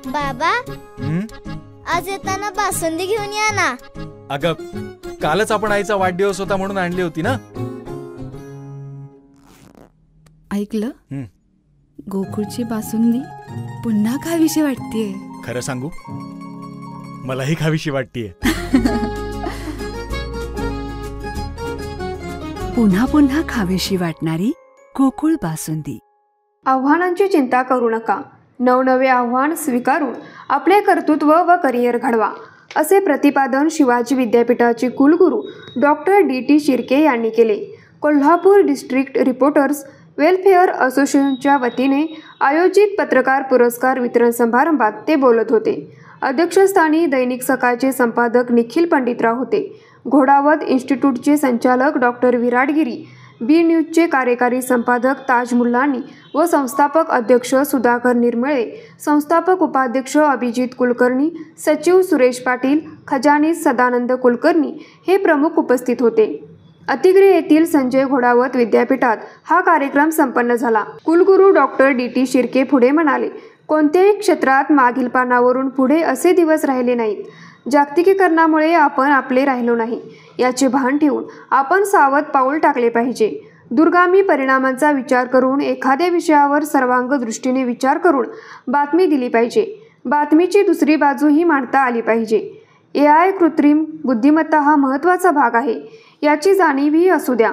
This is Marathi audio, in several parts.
बाबा, हं? आज येताना बासुंदी घेऊन या ना. अगं, कालच आपण आईचा वाढदिवस होता म्हणून आणली होती ना. ऐकलं? हं. गोकुळची बासुंदी पुन्हा खावीशी वाटतेय. खरं सांगू, मलाही खावीशी वाटतेय. पुन्हा पुन्हा खावीशी वाटणारी गोकुळ बासुंदी. आव्हानांची चिंता करू नका, नवनवे आव्हान स्वीकारून आपले कर्तृत्व व करिअर घडवा, असे प्रतिपादन शिवाजी विद्यापीठाचे कुलगुरू डॉक्टर डी.टी. शिर्के यांनी केले. कोल्हापूर डिस्ट्रिक्ट रिपोर्टर्स वेलफेअर असोसिएशनच्या वतीने आयोजित पत्रकार पुरस्कार वितरण समारंभात ते बोलत होते. अध्यक्षस्थानी दैनिक सकाळचे संपादक निखिल पंडितराव होते. घोडावत इन्स्टिट्यूटचे संचालक डॉक्टर विराटगिरी, बी न्यूजचे कार्यकारी संपादक ताज मुल्लानी व संस्थापक अध्यक्ष सुधाकर निर्मळे, संस्थापक उपाध्यक्ष अभिजित कुलकर्णी, सचिव सुरेश पाटील, खजानीस सदानंद कुलकर्णी हे प्रमुख उपस्थित होते. अतिग्रे येथील संजय घोडावत विद्यापीठात हा कार्यक्रम संपन्न झाला. कुलगुरू डॉक्टर डी.टी. शिर्के पुढे म्हणाले, कोणत्याही क्षेत्रात मागील पानावरून पुढे असे दिवस राहिले नाहीत. जागतिकीकरणामुळे आपण आपले राहिलो नाही याचे भान ठेवून आपण सावध पाऊल टाकले पाहिजे. दूरगामी परिणामांचा विचार करून एखाद्या विषयावर सर्वांग दृष्टीने विचार करून बातमी दिली पाहिजे. बातमीची दुसरी बाजूही मांडता आली पाहिजे. AI कृत्रिम बुद्धिमत्ता हा महत्त्वाचा भाग आहे, याची जाणीवही असू द्या.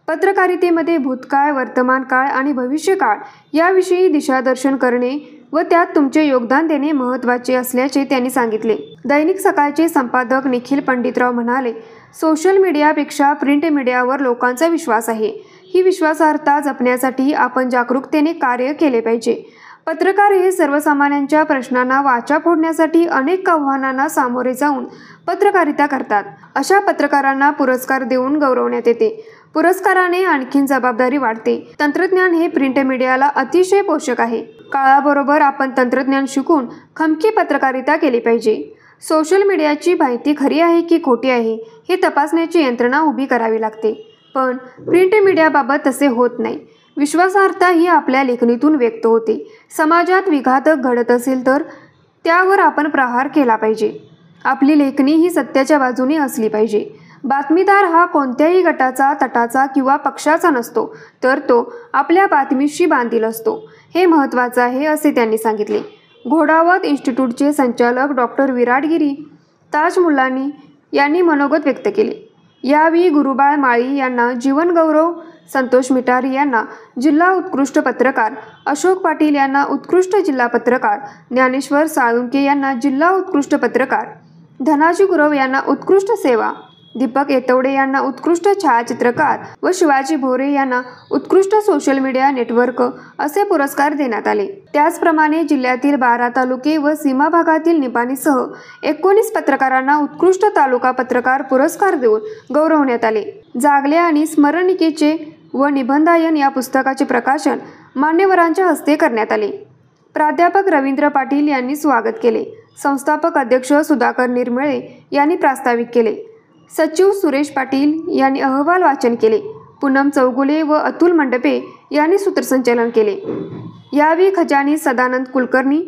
पत्रकारितेमध्ये भूतकाळ, वर्तमान काळ आणि भविष्यकाळ याविषयी दिशादर्शन करणे व त्यात तुमचे योगदान देणे महत्त्वाचे असल्याचे त्यांनी सांगितले. दैनिक सकाळचे संपादक निखिल पंडितराव म्हणाले, सोशल मीडियापेक्षा प्रिंट मीडियावर लोकांचा विश्वास आहे. ही विश्वासार्हता जपण्यासाठी आपण जागरूकतेने कार्य केले पाहिजे. पत्रकार हे सर्वसामान्यांच्या प्रश्नांना वाचा फोडण्यासाठी अनेक आव्हानांना सामोरे जाऊन पत्रकारिता करतात. अशा पत्रकारांना पुरस्कार देऊन गौरवण्यात येते. पुरस्काराने आणखीन जबाबदारी वाढते. तंत्रज्ञान हे प्रिंट मीडियाला अतिशय पोषक आहे. काळाबरोबर आपण तंत्रज्ञान शिकून खमकी पत्रकारिता केली पाहिजे. सोशल मीडियाची माहिती खरी आहे की खोटी आहे हे तपासण्याची यंत्रणा उभी करावी लागते. पण प्रिंट मीडियाबाबत तसे होत नाही. विश्वासार्हता ही आपल्या लेखणीतून व्यक्त होते. समाजात विघातक घडत असेल तर त्यावर आपण प्रहार केला पाहिजे. आपली लेखणी ही सत्याच्या बाजूने असली पाहिजे. बातमीदार हा कोणत्याही गटाचा, तटाचा किंवा पक्षाचा नसतो, तर तो आपल्या बातमीशी बांधील असतो. हे महत्त्वाचं आहे, असे त्यांनी सांगितले. घोडावत इन्स्टिट्यूटचे संचालक डॉक्टर विराटगिरी, ताज मुल्लानी यांनी मनोगत व्यक्त केले. यावेळी गुरुबाळ माळी यांना जीवनगौरव, संतोष मिटारी यांना जिल्हा उत्कृष्ट पत्रकार, अशोक पाटील यांना उत्कृष्ट जिल्हा पत्रकार, ज्ञानेश्वर साळुंके यांना जिल्हा उत्कृष्ट पत्रकार, धनाजी गुरव यांना उत्कृष्ट सेवा, दीपक येतवडे यांना उत्कृष्ट छायाचित्रकार व शिवाजी भोरे यांना उत्कृष्ट सोशल मीडिया नेटवर्क असे पुरस्कार देण्यात आले. त्याचप्रमाणे जिल्ह्यातील 12 तालुके व सीमा भागातील निपाणीसह 19 पत्रकारांना उत्कृष्ट तालुका पत्रकार पुरस्कार देऊन गौरवण्यात आले. जागले आणि स्मरणिकेचे व निबंधायन या पुस्तकाचे प्रकाशन मान्यवरांच्या हस्ते करण्यात आले. प्राध्यापक रवींद्र पाटील यांनी स्वागत केले. संस्थापक अध्यक्ष सुधाकर निर्मळे यांनी प्रास्ताविक केले. सचिव सुरेश पाटील यांनी अहवाल वाचन केले. पूनम चौगुले व अतुल मंडपे यांनी सूत्रसंचालन केले. यावेळी खजानीस सदानंद कुलकर्णी,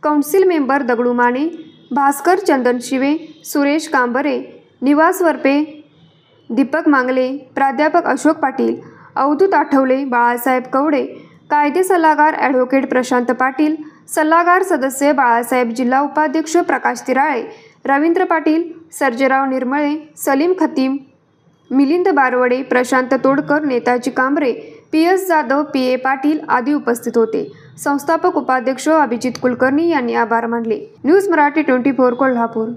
कौन्सिल मेंबर दगडू माने, भास्कर चंदन शिवे, सुरेश कांबरे, निवास वरपे, दीपक मांगले, प्राध्यापक अशोक पाटील, अवधूत आठवले, बाळासाहेब कवडे, कायदे सल्लागार ॲडव्होकेट प्रशांत पाटील, सल्लागार सदस्य बाळासाहेब, जिल्हा उपाध्यक्ष प्रकाश तिराळे, रवींद्र पाटील, सर्जेराव निर्मळे, सलीम खतीम, मिलिंद बारवडे, प्रशांत तोडकर, नेताजी कांबरे, PS जाधव, PA पाटील आदी उपस्थित होते. संस्थापक उपाध्यक्ष अभिजित कुलकर्णी यांनी आभार मानले. न्यूज मराठी 24 कोल्हापूर.